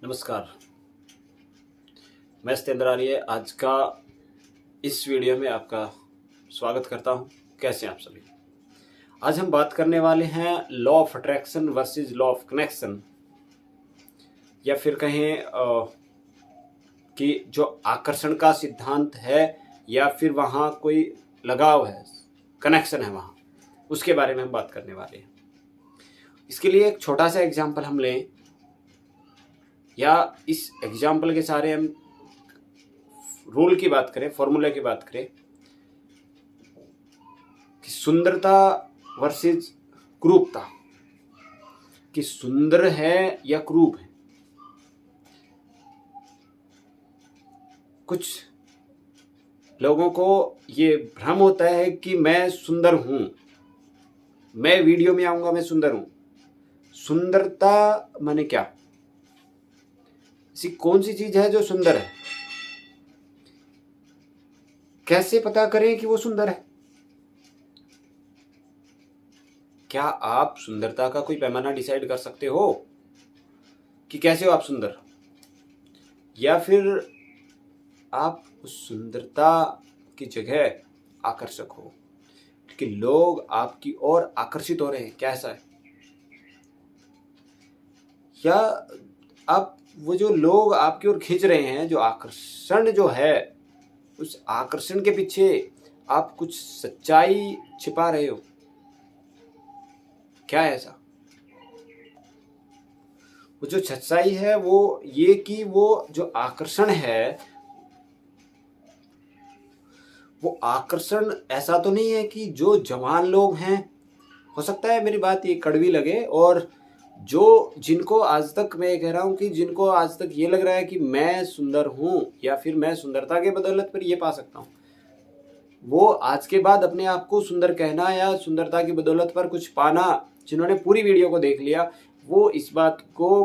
नमस्कार, मैं सत्येंद्र आर्य आज का इस वीडियो में आपका स्वागत करता हूं। कैसे हैं आप सभी। आज हम बात करने वाले हैं law of attraction versus law of connection, या फिर कहें कि जो आकर्षण का सिद्धांत है या फिर वहाँ कोई लगाव है, कनेक्शन है वहाँ, उसके बारे में हम बात करने वाले हैं। इसके लिए एक छोटा सा एग्जाम्पल हम लें, या इस एग्जाम्पल के सारे हम रूल की बात करें, फॉर्मूले की बात करें कि सुंदरता वर्सेस क्रूपता, कि सुंदर है या क्रूप है। कुछ लोगों को ये भ्रम होता है कि मैं सुंदर हूं, मैं वीडियो में आऊंगा मैं सुंदर हूं। सुंदरता माने क्या? ऐसी कौन सी चीज है जो सुंदर है? कैसे पता करें कि वो सुंदर है? क्या आप सुंदरता का कोई पैमाना डिसाइड कर सकते हो कि कैसे हो आप सुंदर, या फिर आप उस सुंदरता की जगह आकर्षक हो कि लोग आपकी ओर आकर्षित हो रहे हैं? क्या ऐसा है? या आप वो जो लोग आपकी ओर खींच रहे हैं, जो आकर्षण जो है, उस आकर्षण के पीछे आप कुछ सच्चाई छिपा रहे हो? क्या है ऐसा? वो जो सच्चाई है वो ये कि वो जो आकर्षण है, वो आकर्षण ऐसा तो नहीं है कि जो जवान लोग हैं, हो सकता है मेरी बात ये कड़वी लगे, और जो जिनको आज तक, मैं कह रहा हूं कि जिनको आज तक ये लग रहा है कि मैं सुंदर हूं या फिर मैं सुंदरता के बदौलत पर ये पा सकता हूं, वो आज के बाद अपने आप को सुंदर कहना या सुंदरता की बदौलत पर कुछ पाना, जिन्होंने पूरी वीडियो को देख लिया, वो इस बात को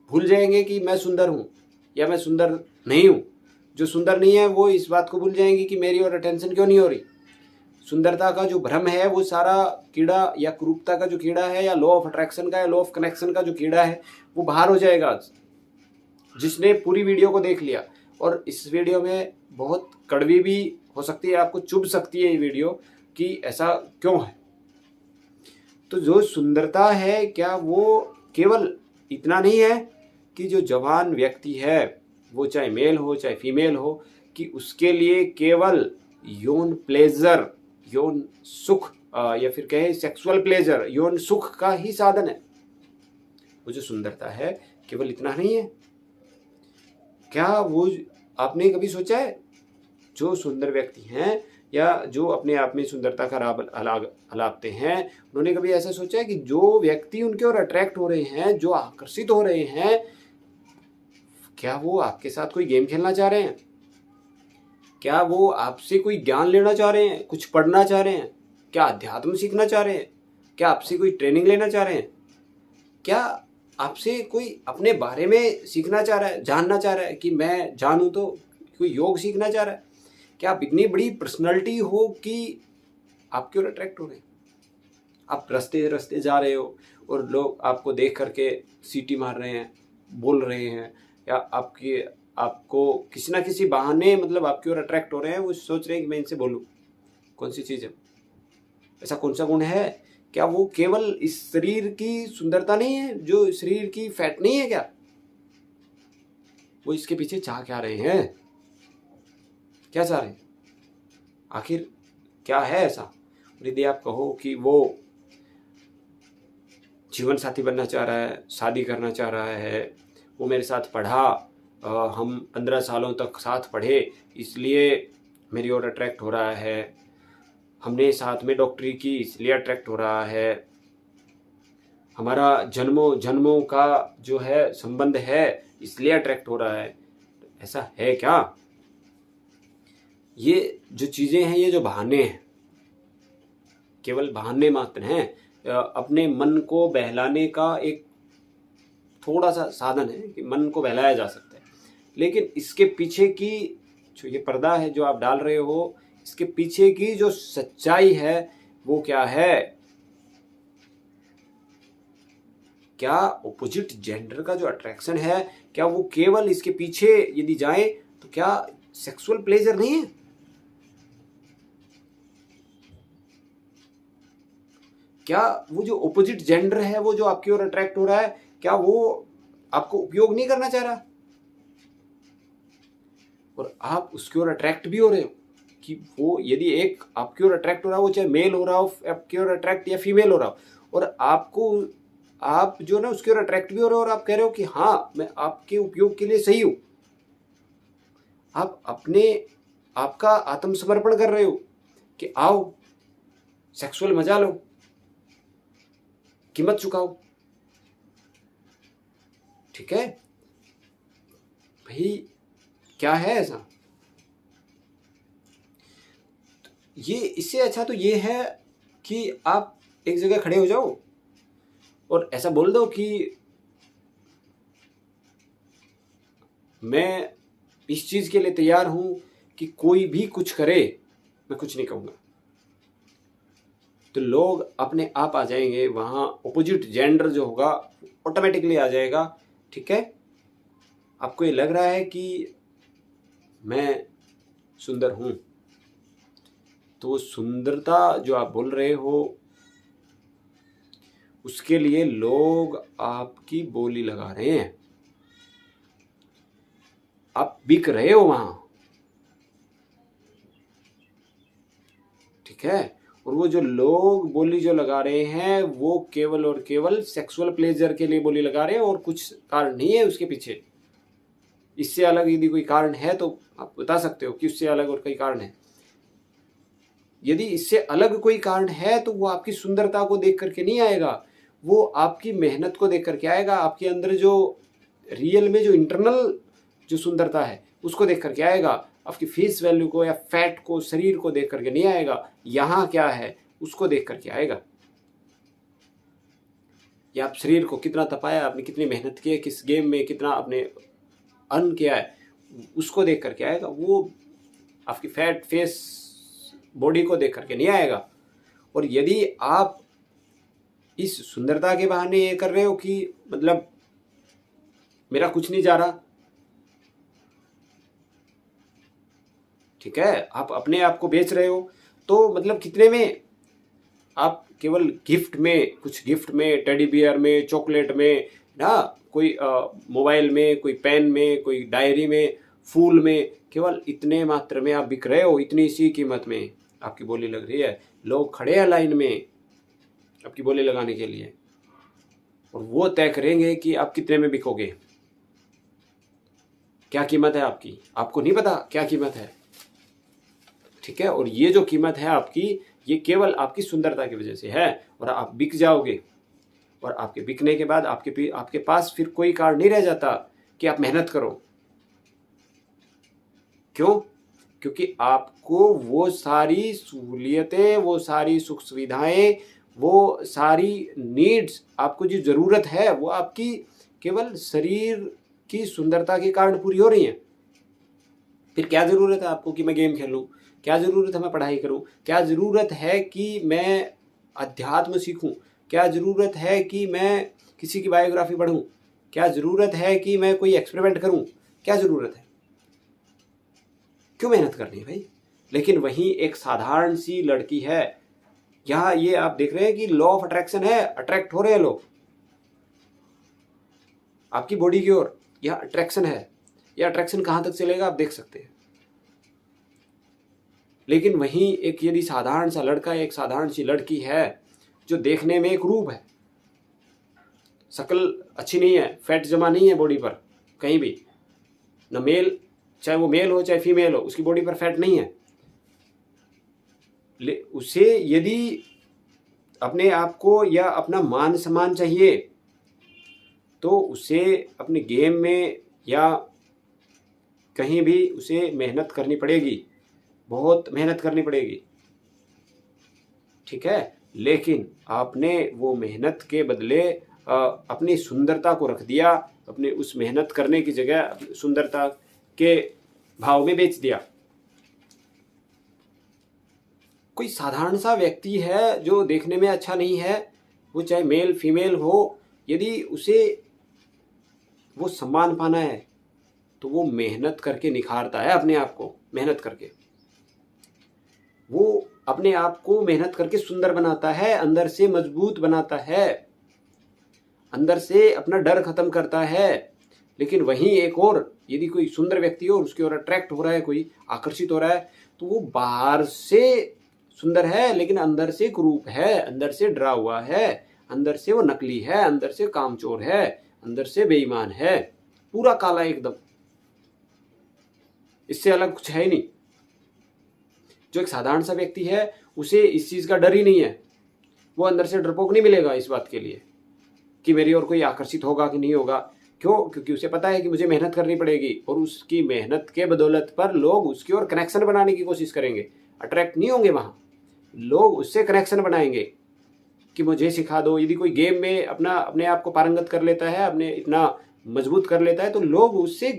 भूल जाएंगे कि मैं सुंदर हूं या मैं सुंदर नहीं हूं। जो सुंदर नहीं है वो इस बात को भूल जाएंगे कि मेरी और अटेंशन क्यों नहीं हो रही। सुंदरता का जो भ्रम है, वो सारा कीड़ा, या क्रूपता का जो कीड़ा है, या लॉ ऑफ अट्रैक्शन का या लॉ ऑफ कनेक्शन का जो कीड़ा है, वो बाहर हो जाएगा आज, जिसने पूरी वीडियो को देख लिया। और इस वीडियो में बहुत कड़वी भी हो सकती है, आपको चुभ सकती है ये वीडियो कि ऐसा क्यों है। तो जो सुंदरता है, क्या वो केवल इतना नहीं है कि जो जवान व्यक्ति है, वो चाहे मेल हो चाहे फीमेल हो, कि उसके लिए केवल यौन प्लेजर, यौन सुख, या फिर कहें सेक्सुअल प्लेजर, यौन सुख का ही साधन है? वो जो सुंदरता है केवल इतना नहीं है। क्या वो आपने कभी सोचा है, जो सुंदर व्यक्ति हैं या जो अपने आप में सुंदरता का राग अलापते हैं, उन्होंने कभी ऐसा सोचा है कि जो व्यक्ति उनके ओर अट्रैक्ट हो रहे हैं, जो आकर्षित हो रहे हैं, क्या वो आपके साथ कोई गेम खेलना चाह रहे हैं? क्या वो आपसे कोई ज्ञान लेना चाह रहे हैं, कुछ पढ़ना चाह रहे हैं? क्या अध्यात्म सीखना चाह रहे हैं? क्या आपसे कोई ट्रेनिंग लेना चाह रहे हैं? क्या आपसे कोई अपने बारे में सीखना चाह रहा है, जानना चाह रहा है कि मैं जानूं? तो कोई योग सीखना चाह रहा है? क्या आप इतनी बड़ी पर्सनालिटी हो कि आपकी ओर अट्रैक्ट हो रहे हैं? आप रास्ते रास्ते जा रहे हो और लोग आपको देख करके सीटी मार रहे हैं, बोल रहे हैं, या आपको किसी ना किसी बहाने मतलब आपकी ओर अट्रैक्ट हो रहे हैं, वो सोच रहे हैं कि मैं इनसे बोलूं। कौन सी चीज़ है? ऐसा कौन सा गुण है? क्या वो केवल इस शरीर की सुंदरता नहीं है, जो शरीर की फैट नहीं है? क्या वो इसके पीछे चाह क्या रहे हैं? क्या चाह रहे हैं आखिर? क्या है ऐसा? और यदि आप कहो कि वो जीवन साथी बनना चाह रहा है, शादी करना चाह रहा है, वो मेरे साथ पढ़ा, हम 15 सालों तक साथ पढ़े, इसलिए मेरी ओर अट्रैक्ट हो रहा है, हमने साथ में डॉक्टरी की इसलिए अट्रैक्ट हो रहा है, हमारा जन्मों जन्मों का जो है संबंध है इसलिए अट्रैक्ट हो रहा है, ऐसा है क्या? ये जो चीज़ें हैं, ये जो बहाने हैं, केवल बहाने मात्र हैं, अपने मन को बहलाने का एक थोड़ा सा साधन है कि मन को बहलाया जा सकता है। लेकिन इसके पीछे की जो ये पर्दा है जो आप डाल रहे हो, इसके पीछे की जो सच्चाई है वो क्या है? क्या ऑपोजिट जेंडर का जो अट्रैक्शन है, क्या वो केवल इसके पीछे यदि जाए तो क्या सेक्सुअल प्लेजर नहीं है? क्या वो जो ऑपोजिट जेंडर है, वो जो आपकी ओर अट्रैक्ट हो रहा है, क्या वो आपको उपयोग नहीं करना चाह रहा? और आप उसकी ओर अट्रैक्ट भी हो रहे हो कि वो यदि एक आपकी ओर अट्रैक्ट हो रहा हो, चाहे मेल हो रहा हो आपकी ओर अट्रैक्ट या फीमेल हो रहा हो, और आपको आप जो ना उसकी ओर अट्रैक्ट भी हो रहे हो और आप कह रहे हो कि हाँ मैं आपके उपयोग के लिए सही हूं। आप अपने आपका आत्मसमर्पण कर रहे हो कि आओ सेक्सुअल मजा लो, कीमत चुकाओ। ठीक है भाई, क्या है ऐसा? ये इससे अच्छा तो ये है कि आप एक जगह खड़े हो जाओ और ऐसा बोल दो कि मैं इस चीज के लिए तैयार हूं कि कोई भी कुछ करे, मैं कुछ नहीं कहूंगा। तो लोग अपने आप आ जाएंगे वहां, ऑपोजिट जेंडर जो होगा ऑटोमेटिकली आ जाएगा। ठीक है, आपको ये लग रहा है कि मैं सुंदर हूं, तो सुंदरता जो आप बोल रहे हो उसके लिए लोग आपकी बोली लगा रहे हैं, आप बिक रहे हो वहां। ठीक है, और वो जो लोग बोली जो लगा रहे हैं वो केवल और केवल सेक्सुअल प्लेजर के लिए बोली लगा रहे हैं, और कुछ कारण नहीं है उसके पीछे। इससे अलग यदि कोई कारण है तो आप बता सकते हो कि उससे अलग और कोई कारण है। यदि इससे अलग कोई कारण है तो वो आपकी सुंदरता को देख करके नहीं आएगा, वो आपकी मेहनत को देख करके आएगा। आपके अंदर जो रियल में जो इंटरनल जो सुंदरता है उसको देख करके आएगा। आपकी फेस वैल्यू को या फैट को, शरीर को देख करके नहीं आएगा, यहाँ क्या है उसको देख करके आएगा। या आप शरीर को कितना तपाया, आपने कितनी मेहनत की है, किस गेम में कितना आपने अर्न किया है, उसको देख करके आएगा। वो आपकी फैट फेस बॉडी को देख करके नहीं आएगा। और यदि आप इस सुंदरता के बहाने ये कर रहे हो कि मतलब मेरा कुछ नहीं जा रहा, ठीक है, आप अपने आप को बेच रहे हो, तो मतलब कितने में? आप केवल गिफ्ट में, कुछ गिफ्ट में, टेडी बियर में, चॉकलेट में ना, कोई मोबाइल में, कोई पेन में, कोई डायरी में, फूल में, केवल इतने मात्र में आप बिक रहे हो। इतनी सी कीमत में आपकी बोली लग रही है, लोग खड़े हैं लाइन में आपकी बोली लगाने के लिए, और वो तय करेंगे कि आप कितने में बिकोगे, क्या कीमत है आपकी। आपको नहीं पता क्या कीमत है। ठीक है, और ये जो कीमत है आपकी, ये केवल आपकी सुंदरता की वजह से है, और आप बिक जाओगे। और आपके बिकने के बाद आपके पास फिर कोई कारण नहीं रह जाता कि आप मेहनत करो। क्यों? क्योंकि आपको वो सारी सहूलियतें, वो सारी सुख सुविधाएं, वो सारी नीड्स, आपको जो जरूरत है वो आपकी केवल शरीर की सुंदरता के कारण पूरी हो रही है। फिर क्या जरूरत है आपको कि मैं गेम खेलूं? क्या जरूरत है मैं पढ़ाई करूं? क्या जरूरत है कि मैं अध्यात्म सीखूं? क्या जरूरत है कि मैं किसी की बायोग्राफी पढूं? क्या जरूरत है कि मैं कोई एक्सपेरिमेंट करूं? क्या जरूरत है? क्यों मेहनत करनी है भाई? लेकिन वहीं एक साधारण सी लड़की है, यहाँ ये आप देख रहे हैं कि लॉ ऑफ अट्रैक्शन है, अट्रैक्ट हो रहे हैं लोग आपकी बॉडी की ओर। यह अट्रैक्शन है। यह अट्रैक्शन कहां तक चलेगा आप देख सकते हैं। लेकिन वहीं एक यदि साधारण सा लड़का, एक साधारण सी लड़की है जो देखने में एक रूप है, शक्ल अच्छी नहीं है, फैट जमा नहीं है बॉडी पर कहीं भी, न मेल, चाहे वो मेल हो चाहे फीमेल हो, उसकी बॉडी पर फैट नहीं है। उसे यदि अपने आप को या अपना मान सम्मान चाहिए तो उसे अपने गेम में या कहीं भी उसे मेहनत करनी पड़ेगी, बहुत मेहनत करनी पड़ेगी। ठीक है, लेकिन आपने वो मेहनत के बदले अपनी सुंदरता को रख दिया, अपने उस मेहनत करने की जगह सुंदरता के भाव में बेच दिया। कोई साधारण सा व्यक्ति है जो देखने में अच्छा नहीं है, वो चाहे मेल फीमेल हो, यदि उसे वो सम्मान पाना है तो वो मेहनत करके निखारता है अपने आप को, मेहनत करके वो अपने आप को मेहनत करके सुंदर बनाता है, अंदर से मजबूत बनाता है, अंदर से अपना डर खत्म करता है। लेकिन वहीं एक और यदि कोई सुंदर व्यक्ति हो और उसकी ओर अट्रैक्ट हो रहा है, कोई आकर्षित हो रहा है, तो वो बाहर से सुंदर है लेकिन अंदर से कुरूप है, अंदर से डरा हुआ है, अंदर से वो नकली है, अंदर से कामचोर है, अंदर से बेईमान है, पूरा काला एकदम, इससे अलग कुछ है ही नहीं। जो एक साधारण सा व्यक्ति है उसे इस चीज का डर ही नहीं है, वो अंदर से डरपोक नहीं मिलेगा इस बात के लिए कि मेरी ओर कोई आकर्षित होगा कि नहीं होगा। क्यों? क्योंकि उसे पता है कि मुझे मेहनत करनी पड़ेगी और उसकी मेहनत के बदौलत पर लोग उसकी ओर कनेक्शन बनाने की कोशिश करेंगे, अट्रैक्ट नहीं होंगे, वहां लोग उससे कनेक्शन बनाएंगे कि मुझे सिखा दो। यदि कोई गेम में अपने आप को पारंगत कर लेता है, अपने इतना मजबूत कर लेता है, तो लोग उससे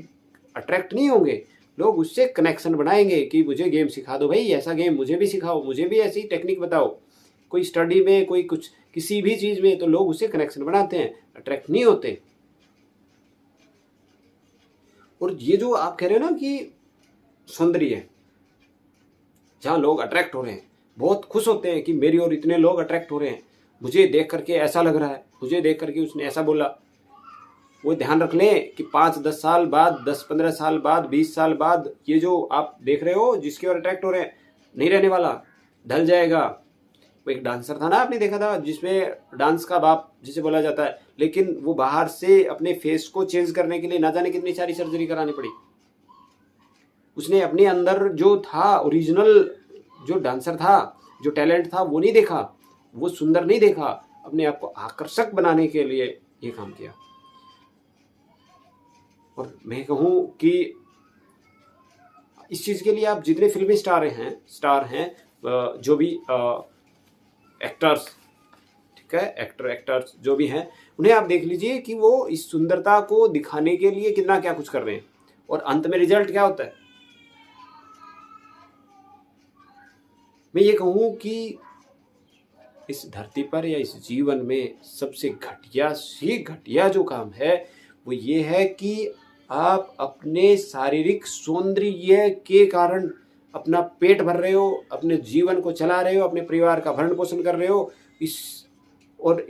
अट्रैक्ट नहीं होंगे, लोग उससे कनेक्शन बनाएंगे कि मुझे गेम सिखा दो भाई, ऐसा गेम मुझे भी सिखाओ, मुझे भी ऐसी टेक्निक बताओ। कोई स्टडी में, कोई कुछ किसी भी चीज में, तो लोग उससे कनेक्शन बनाते हैं, अट्रैक्ट नहीं होते। और ये जो आप कह रहे हो ना कि सौंदर्य है, जहाँ लोग अट्रैक्ट हो रहे हैं, बहुत खुश होते हैं कि मेरी ओर इतने लोग अट्रैक्ट हो रहे हैं, मुझे देख करके ऐसा लग रहा है, मुझे देख करके उसने ऐसा बोला। वो ध्यान रख लें कि 5-10 साल बाद, 10-15 साल बाद, 20 साल बाद ये जो आप देख रहे हो जिसकी ओर अट्रैक्ट हो रहे हैं, नहीं रहने वाला, ढल जाएगा। वो एक डांसर था ना, आपने देखा था, जिसमें डांस का बाप जिसे बोला जाता है, लेकिन वो बाहर से अपने फेस को चेंज करने के लिए ना जाने कितनी सारी सर्जरी करानी पड़ी। उसने अपने अंदर जो था ओरिजिनल, जो डांसर था, जो टैलेंट था, वो नहीं देखा, वो सुंदर नहीं देखा, अपने आप को आकर्षक बनाने के लिए ये काम किया। और मैं कहूँ कि इस चीज़ के लिए आप जितने फिल्मी स्टार हैं, जो भी एक्टर्स, ठीक है, एक्टर्स जो भी हैं, उन्हें आप देख लीजिए कि वो इस सुंदरता को दिखाने के लिए कितना क्या कुछ कर रहे हैं, और अंत में रिजल्ट क्या होता है। मैं ये कहूँ कि इस धरती पर या इस जीवन में सबसे घटिया से घटिया जो काम है वो ये है कि आप अपने शारीरिक सौंदर्य के कारण अपना पेट भर रहे हो, अपने जीवन को चला रहे हो, अपने परिवार का भरण पोषण कर रहे हो।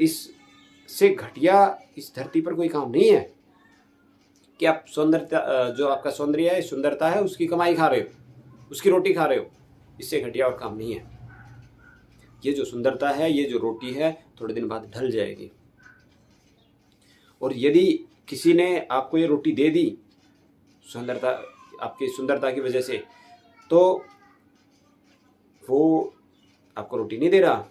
इससे घटिया इस धरती पर कोई काम नहीं है कि आप सौंदर्यता, जो आपका सौंदर्य है, सुंदरता है, उसकी कमाई खा रहे हो, उसकी रोटी खा रहे हो। इससे घटिया और काम नहीं है। ये जो सुंदरता है, ये जो रोटी है, थोड़े दिन बाद ढल जाएगी। और यदि किसी ने आपको ये रोटी दे दी सुंदरता, आपकी सुंदरता की वजह से, तो वो आपको रोटी नहीं दे रहा,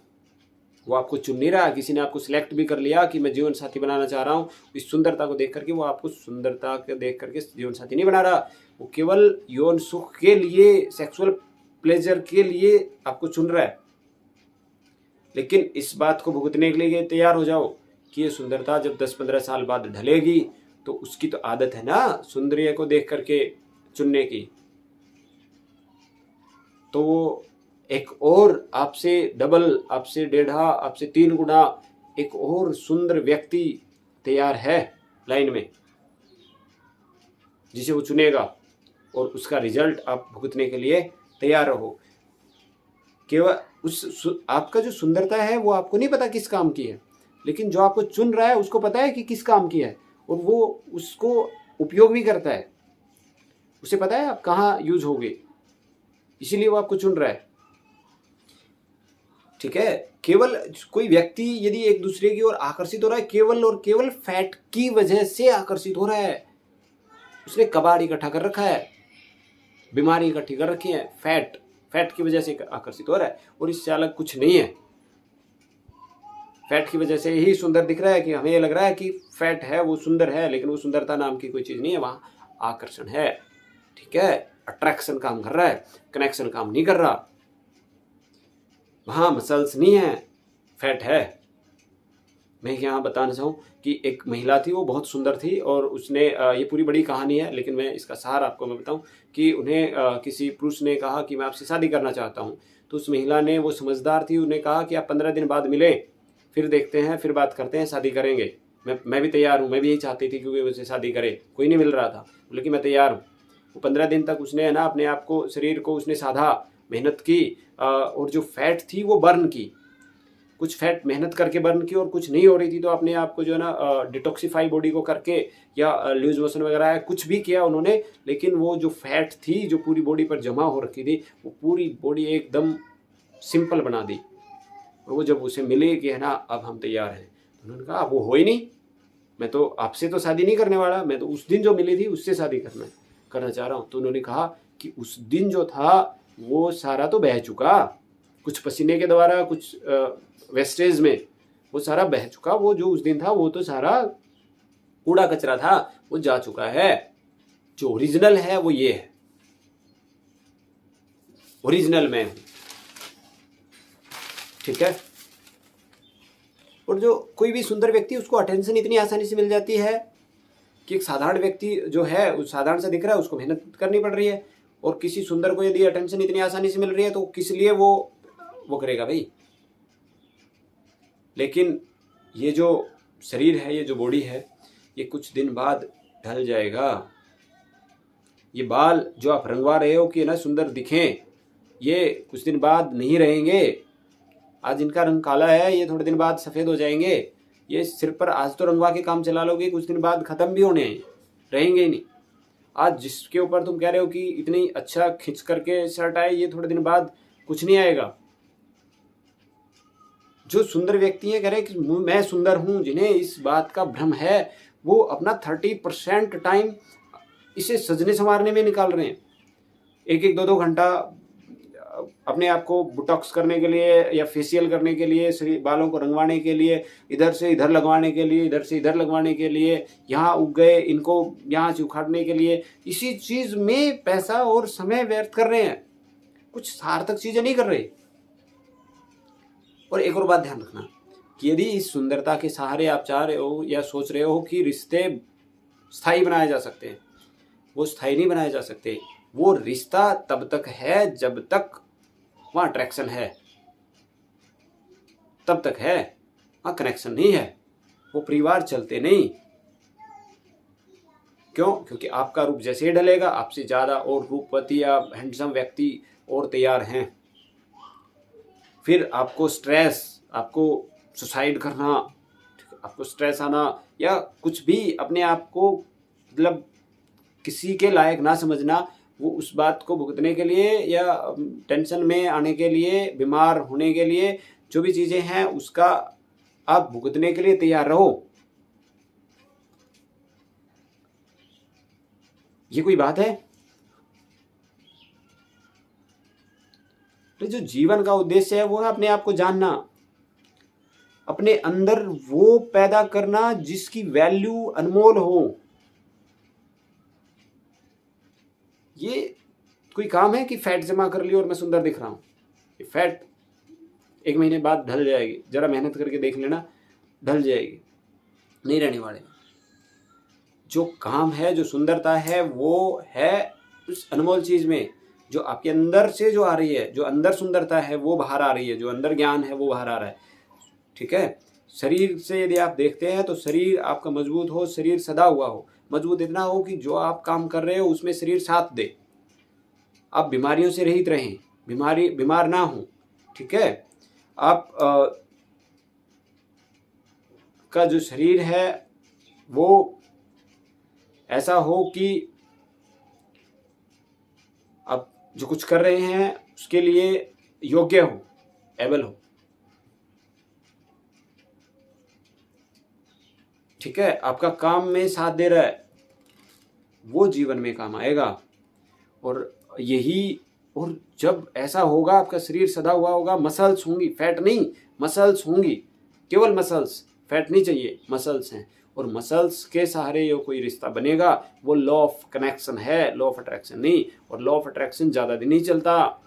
वो आपको चुन नहीं रहा। किसी ने आपको सिलेक्ट भी कर लिया कि मैं जीवन साथी बनाना चाह रहा हूँ, इस सुंदरता को देख करके वो आपको सुंदरता को देख करके जीवन साथी नहीं बना रहा, वो केवल यौन सुख के लिए, सेक्सुअल प्लेजर के लिए आपको चुन रहा है। लेकिन इस बात को भुगतने के लिए तैयार हो जाओ कि ये सुंदरता जब 10-15 साल बाद ढलेगी, तो उसकी तो आदत है ना सौंदर्य को देख करके चुनने की, तो वो एक और आपसे डबल, आपसे 1.5, आपसे 3 गुना एक और सुंदर व्यक्ति तैयार है लाइन में, जिसे वो चुनेगा, और उसका रिजल्ट आप भुगतने के लिए तैयार रहो। केवल आपका जो सुंदरता है वो आपको नहीं पता किस काम की है, लेकिन जो आपको चुन रहा है उसको पता है कि किस काम की है, और वो उसको उपयोग भी करता है, उसे पता है आप कहाँ यूज होगे, इसीलिए वो आपको चुन रहा है। ठीक है, केवल कोई व्यक्ति यदि एक दूसरे की ओर आकर्षित हो रहा है, केवल और केवल फैट की वजह से आकर्षित हो रहा है। उसने कबाड़ इकट्ठा कर रखा है, बीमारी इकट्ठी कर रखी है, फैट की वजह से आकर्षित हो रहा है, और इससे अलग कुछ नहीं है। फैट की वजह से ही सुंदर दिख रहा है कि हमें ये लग रहा है कि फैट है वो सुंदर है, लेकिन वो सुंदरता नाम की कोई चीज नहीं है, वहां आकर्षण है। ठीक है, अट्रैक्शन काम कर रहा है, कनेक्शन काम नहीं कर रहा। वहां मसल्स नहीं है, फैट है। मैं यहाँ बताना चाहूँ कि एक महिला थी, वो बहुत सुंदर थी, और उसने, ये पूरी बड़ी कहानी है लेकिन मैं इसका सार आपको मैं बताऊँ कि उन्हें किसी पुरुष ने कहा कि मैं आपसे शादी करना चाहता हूँ। तो उस महिला ने, वो समझदार थी, उन्हें कहा कि आप 15 दिन बाद मिलें, फिर देखते हैं, फिर बात करते हैं, शादी करेंगे, मैं भी तैयार हूँ, मैं भी यही चाहती थी क्योंकि मुझसे शादी करे, कोई नहीं मिल रहा था, बोले कि मैं तैयार हूँ। वो 15 दिन तक उसने है ना अपने आप को, शरीर को उसने साधा, मेहनत की, और जो फैट थी वो बर्न की, कुछ फैट मेहनत करके बर्न की और कुछ नहीं हो रही थी तो अपने आप को जो है ना डिटॉक्सिफाई बॉडी को करके या लूज मोशन वगैरह है कुछ भी किया उन्होंने, लेकिन वो जो फैट थी जो पूरी बॉडी पर जमा हो रखी थी वो पूरी बॉडी एकदम सिंपल बना दी। और वो जब उसे मिले कि है ना अब हम तैयार हैं, तो उन्होंने कहा वो हो ही नहीं, मैं तो आपसे तो शादी नहीं करने वाला, मैं तो उस दिन जो मिली थी उससे शादी करना चाह रहा हूँ। तो उन्होंने कहा कि उस दिन जो था वो सारा तो बह चुका, कुछ पसीने के द्वारा, कुछ वेस्टेज में वो सारा बह चुका, वो जो उस दिन था वो तो सारा कूड़ा कचरा था, वो जा चुका है। जो ओरिजिनल है वो ये है, ओरिजिनल मैं हूं, ठीक है। और जो कोई भी सुंदर व्यक्ति, उसको अटेंशन इतनी आसानी से मिल जाती है कि एक साधारण व्यक्ति जो है उस साधारण सा दिख रहा है, उसको मेहनत करनी पड़ रही है, और किसी सुंदर को यदि अटेंशन इतनी आसानी से मिल रही है तो किस लिए वो करेगा भाई। लेकिन ये जो शरीर है, ये जो बॉडी है, ये कुछ दिन बाद ढल जाएगा। ये बाल जो आप रंगवा रहे हो कि ना सुंदर दिखें, ये कुछ दिन बाद नहीं रहेंगे। आज इनका रंग काला है, ये थोड़े दिन बाद सफ़ेद हो जाएंगे। ये सिर पर आज तो रंगवा के काम चला लोगे, कुछ दिन बाद ख़त्म भी होने हैं, रहेंगे ही नहीं। आज जिसके ऊपर तुम कह रहे हो कि इतनी अच्छा खिंच करके शर्ट आए, ये थोड़े दिन बाद कुछ नहीं आएगा। जो सुंदर व्यक्ति हैं, कह रहे हैं कि मैं सुंदर हूं, जिन्हें इस बात का भ्रम है, वो अपना 30% टाइम इसे सजने संवारने में निकाल रहे हैं। 1-1, 2-2 घंटा अपने आप को बुटॉक्स करने के लिए या फेशियल करने के लिए, शरीर बालों को रंगवाने के लिए, इधर से इधर लगवाने के लिए, इधर से इधर लगवाने के लिए, यहाँ उग गए इनको यहाँ से उखाड़ने के लिए, इसी चीज़ में पैसा और समय व्यर्थ कर रहे हैं, कुछ सार्थक चीज़ें नहीं कर रहे। और एक और बात ध्यान रखना कि यदि इस सुंदरता के सहारे आप चाह रहे हो या सोच रहे हो कि रिश्ते स्थायी बनाए जा सकते हैं, वो स्थायी नहीं बनाए जा सकते। वो रिश्ता तब तक है जब तक वहाँ अट्रैक्शन है, तब तक है, वहाँ कनेक्शन नहीं है, वो परिवार चलते नहीं। क्यों? क्योंकि आपका रूप जैसे ही ढलेगा, आपसे ज़्यादा और रूपवती या हैंडसम व्यक्ति और तैयार हैं। फिर आपको स्ट्रेस, आपको सुसाइड करना, आपको स्ट्रेस आना, या कुछ भी अपने आप को मतलब किसी के लायक ना समझना, वो उस बात को भुगतने के लिए या टेंशन में आने के लिए, बीमार होने के लिए, जो भी चीज़ें हैं उसका आप भुगतने के लिए तैयार रहो। ये कोई बात है? तो जो जीवन का उद्देश्य है वो है अपने आप को जानना, अपने अंदर वो पैदा करना जिसकी वैल्यू अनमोल हो। ये कोई काम है कि फैट जमा कर ली और मैं सुंदर दिख रहा हूं। ये फैट 1 महीने बाद ढल जाएगी, जरा मेहनत करके देख लेना, ढल जाएगी, नहीं रहने वाले। जो काम है, जो सुंदरता है, वो है उस अनमोल चीज में जो आपके अंदर से जो आ रही है, जो अंदर सुंदरता है वो बाहर आ रही है, जो अंदर ज्ञान है वो बाहर आ रहा है, ठीक है। शरीर से यदि आप देखते हैं तो शरीर आपका मजबूत हो, शरीर सदा हुआ हो, मजबूत इतना हो कि जो आप काम कर रहे हो उसमें शरीर साथ दे, आप बीमारियों से रहित रहें, बीमार ना हो, ठीक है। आप का जो शरीर है वो ऐसा हो कि आप जो कुछ कर रहे हैं उसके लिए योग्य हो, एबल हो, ठीक है। आपका काम में साथ दे रहा है, वो जीवन में काम आएगा। और यही, और जब ऐसा होगा, आपका शरीर सदा हुआ होगा, मसल्स होंगी, फैट नहीं, मसल्स होंगी, केवल मसल्स, फैट नहीं चाहिए, मसल्स हैं। और मसल्स के सहारे ये कोई रिश्ता बनेगा, वो लॉ ऑफ कनेक्शन है, लॉ ऑफ अट्रैक्शन नहीं। और लॉ ऑफ अट्रैक्शन ज़्यादा दिन नहीं चलता,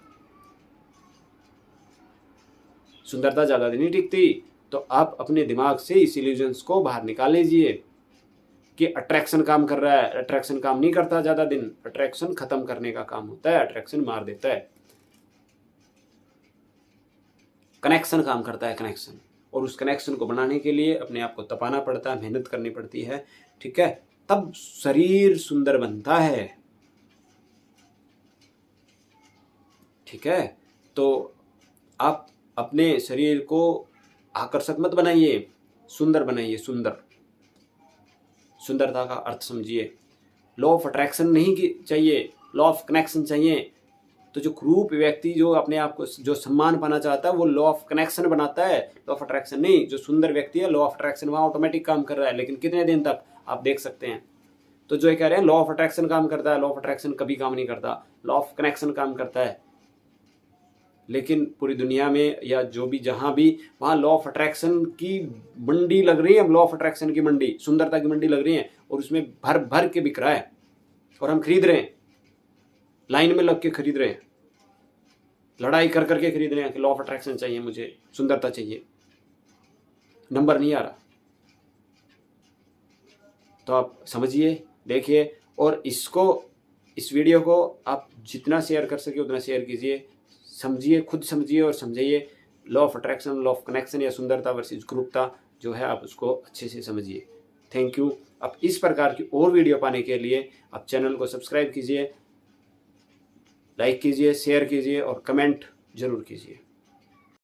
सुंदरता ज़्यादा दिन नहीं टिकती। तो आप अपने दिमाग से इस इल्यूजन्स को बाहर निकाल लीजिए कि अट्रैक्शन काम कर रहा है। अट्रैक्शन काम नहीं करता ज़्यादा दिन, अट्रैक्शन खत्म करने का काम होता है, अट्रैक्शन मार देता है। कनेक्शन काम करता है, कनेक्शन। और उस कनेक्शन को बनाने के लिए अपने आप को तपाना पड़ता है, मेहनत करनी पड़ती है, ठीक है, तब शरीर सुंदर बनता है, ठीक है। तो आप अपने शरीर को आकर्षक मत बनाइए, सुंदर बनाइए, सुंदरता का अर्थ समझिए। लॉ ऑफ अट्रैक्शन नहीं चाहिए, लॉ ऑफ कनेक्शन चाहिए। तो जो क्रूप व्यक्ति जो अपने आप को जो सम्मान पाना चाहता है वो लॉ ऑफ कनेक्शन बनाता है, लॉ ऑफ अट्रैक्शन नहीं। जो सुंदर व्यक्ति है लॉ ऑफ अट्रैक्शन वहाँ ऑटोमेटिक काम कर रहा है, लेकिन कितने दिन तक आप देख सकते हैं। तो जो कह रहे हैं लॉ ऑफ अट्रैक्शन काम करता है, लॉ ऑफ अट्रैक्शन कभी काम नहीं करता, लॉ ऑफ कनेक्शन काम करता है। लेकिन पूरी दुनिया में या जो भी जहाँ भी वहाँ लॉ ऑफ अट्रैक्शन की मंडी लग रही है, लॉ ऑफ अट्रैक्शन की मंडी, सुंदरता की मंडी लग रही है, और उसमें भर भर के बिक रहा है और हम खरीद रहे हैं, लाइन में लग के खरीद रहे हैं, लड़ाई कर करके खरीद रहे हैं कि लॉ ऑफ अट्रैक्शन चाहिए, मुझे सुंदरता चाहिए, नंबर नहीं आ रहा। तो आप समझिए, देखिए, और इस वीडियो को आप जितना शेयर कर सके उतना शेयर कीजिए, समझिए, खुद समझिए और समझिए law of attraction, law of connection या सुंदरता वर्सेस क्रूरता जो है आप उसको अच्छे से समझिए। Thank you. अब इस प्रकार की और वीडियो पाने के लिए आप चैनल को सब्सक्राइब कीजिए, लाइक कीजिए, शेयर कीजिए और कमेंट जरूर कीजिए।